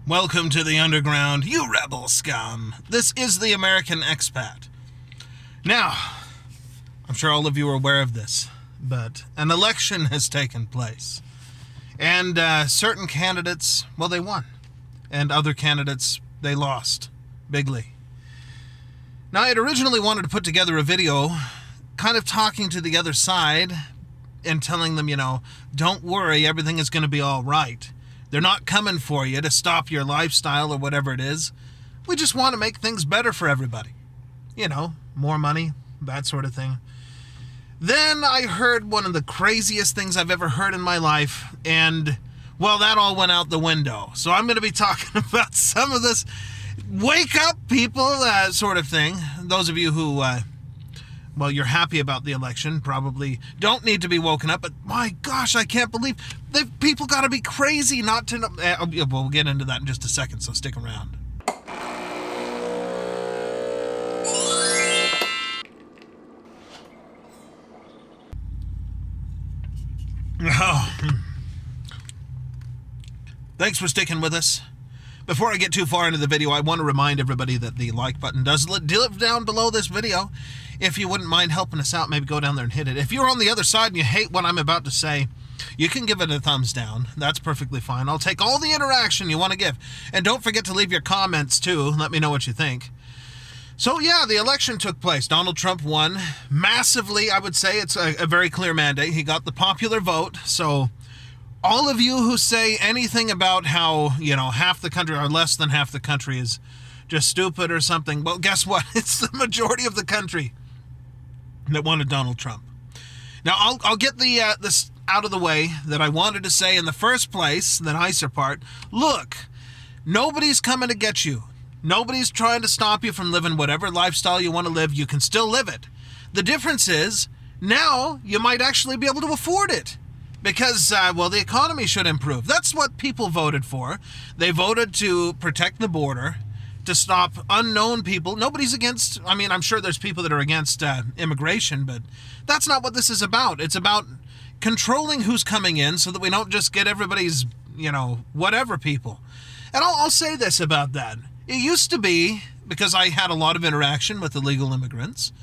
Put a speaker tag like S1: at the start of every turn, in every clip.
S1: Welcome to the underground, you rebel scum. This is the American expat. Now, I'm sure all of you are aware of this, but an election has taken place. And certain candidates, well, they won. And other candidates, they lost bigly. Now, I had originally wanted to put together a video kind of talking to the other side and telling them, don't worry, everything is going to be all right. They're not coming for you to stop your lifestyle or whatever it is. We just want to make things better for everybody. More money, that sort of thing. Then I heard one of the craziest things I've ever heard in my life, and, well, that all went out the window. So I'm going to be talking about some of this wake up people sort of thing. Those of you who, you're happy about the election, probably don't need to be woken up, but my gosh, I can't believe that people got to be crazy not to know. We'll get into that in just a second, so stick around. Thanks for sticking with us. Before I get too far into the video, I want to remind everybody that the like button does live down below this video. If you wouldn't mind helping us out, maybe go down there and hit it. If you're on the other side and you hate what I'm about to say, you can give it a thumbs down. That's perfectly fine. I'll take all the interaction you want to give. And don't forget to leave your comments, too. Let me know what you think. So, yeah, the election took place. Donald Trump won massively, I would say. It's a very clear mandate. He got the popular vote. So, all of you who say anything about how, half the country or less than half the country is just stupid or something, well, guess what? It's the majority of the country that wanted Donald Trump. Now, I'll get this out of the way that I wanted to say in the first place, the nicer part. Look, nobody's coming to get you. Nobody's trying to stop you from living whatever lifestyle you want to live. You can still live it. The difference is, now you might actually be able to afford it. Because, the economy should improve. That's what people voted for. They voted to protect the border, to stop unknown people. Nobody's against, I'm sure there's people that are against immigration, but that's not what this is about. It's about controlling who's coming in so that we don't just get everybody's, whatever people. And I'll say this about that. It used to be, because I had a lot of interaction with illegal immigrants,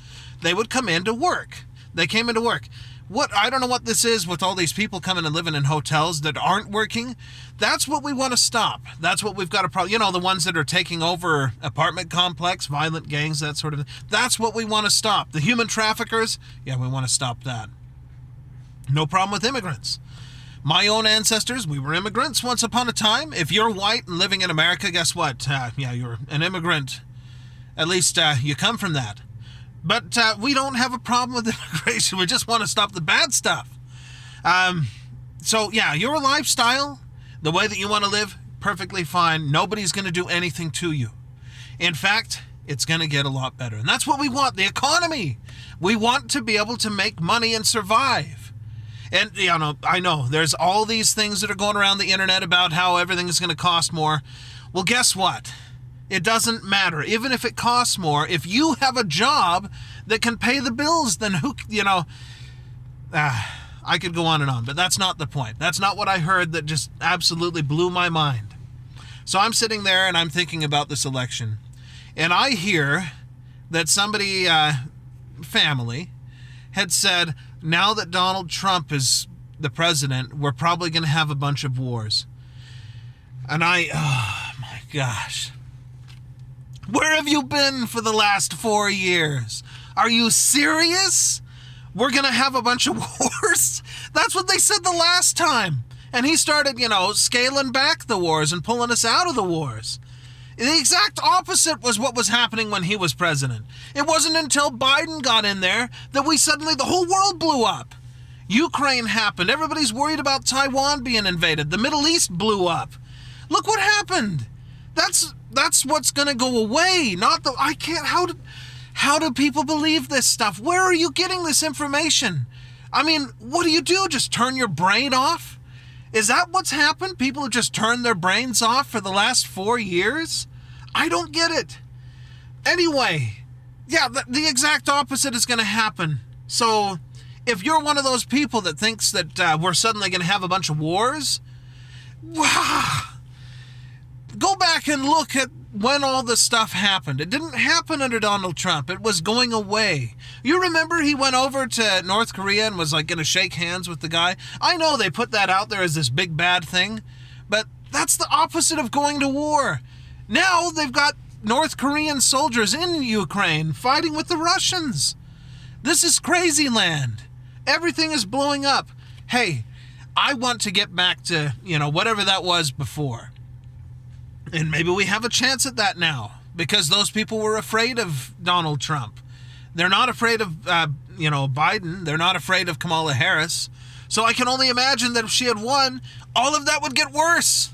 S1: they would come in to work. They came into work. I don't know what this is with all these people coming and living in hotels that aren't working. That's what we want to stop. That's what we've got to probably, the ones that are taking over apartment complex, violent gangs, that sort of thing. That's what we want to stop. The human traffickers, we want to stop that. No problem with immigrants. My own ancestors, we were immigrants once upon a time. If you're white and living in America, guess what? You're an immigrant. At least you come from that. But we don't have a problem with immigration. We just want to stop the bad stuff. Your lifestyle, the way that you want to live, perfectly fine. Nobody's going to do anything to you. In fact, it's going to get a lot better. And that's what we want, the economy. We want to be able to make money and survive. And, I know there's all these things that are going around the internet about how everything is going to cost more. Well, guess what? It doesn't matter. Even if it costs more, if you have a job that can pay the bills, then I could go on and on, but that's not the point. That's not what I heard that just absolutely blew my mind. So I'm sitting there and I'm thinking about this election, and I hear that somebody, family, had said, now that Donald Trump is the president, we're probably going to have a bunch of wars. And oh my gosh. Where have you been for the last 4 years? Are you serious? We're going to have a bunch of wars? That's what they said the last time. And he started, scaling back the wars and pulling us out of the wars. The exact opposite was what was happening when he was president. It wasn't until Biden got in there that the whole world blew up. Ukraine happened. Everybody's worried about Taiwan being invaded. The Middle East blew up. Look what happened. That's what's going to go away. How do people believe this stuff? Where are you getting this information? What do? Just turn your brain off? Is that what's happened? People have just turned their brains off for the last 4 years? I don't get it. Anyway, the exact opposite is going to happen. So if you're one of those people that thinks that we're suddenly going to have a bunch of wars, Go back and look at when all this stuff happened. It didn't happen under Donald Trump. It was going away. You remember he went over to North Korea and was like going to shake hands with the guy? I know they put that out there as this big bad thing, but that's the opposite of going to war. Now they've got North Korean soldiers in Ukraine fighting with the Russians. This is crazy land. Everything is blowing up. Hey, I want to get back to, whatever that was before. And maybe we have a chance at that now because those people were afraid of Donald Trump. They're not afraid of, Biden. They're not afraid of Kamala Harris. So I can only imagine that if she had won, all of that would get worse.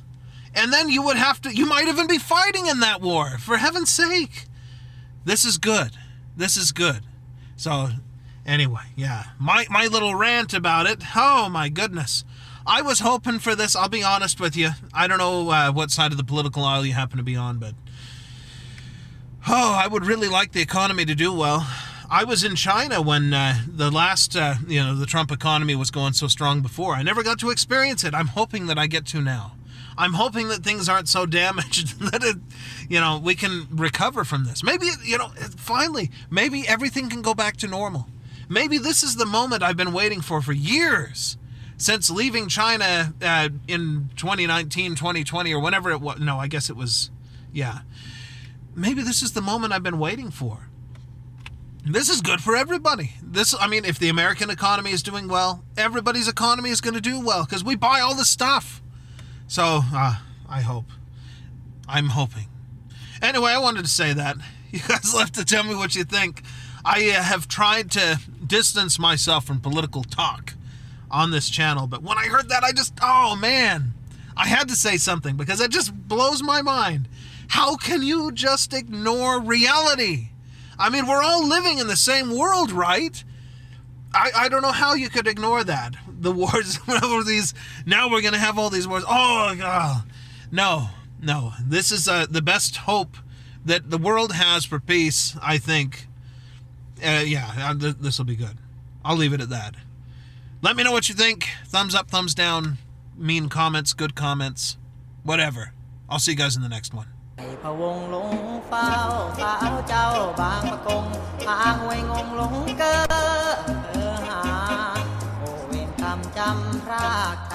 S1: And then you might even be fighting in that war, for heaven's sake. This is good. This is good. So anyway, yeah, my little rant about it. Oh my goodness. I was hoping for this. I'll be honest with you. I don't know what side of the political aisle you happen to be on, but I would really like the economy to do well. I was in China when the last, the Trump economy was going so strong before. I never got to experience it. I'm hoping that I get to now. I'm hoping that things aren't so damaged that we can recover from this. Maybe, finally, maybe everything can go back to normal. Maybe this is the moment I've been waiting for years. Since leaving China in 2019, 2020, or whenever it was. No, I guess it was, yeah. Maybe this is the moment I've been waiting for. This is good for everybody. If the American economy is doing well, everybody's economy is going to do well because we buy all this stuff. So, I hope. I'm hoping. Anyway, I wanted to say that. You guys will have to tell me what you think. I have tried to distance myself from political talk on this channel, but when I heard that, I had to say something because it just blows my mind. How can you just ignore reality? We're all living in the same world, right? I don't know how you could ignore that. The wars, now we're going to have all these wars. Oh, God. No. This is the best hope that the world has for peace, I think. This will be good. I'll leave it at that. Let me know what you think. Thumbs up, thumbs down, mean comments, good comments, whatever. I'll see you guys in the next one.
S2: พะวงหลงเฝ้าสาวเจ้าบางประกงทางห้วยงงหลงเกอหาโอเวรกรรมจำพราก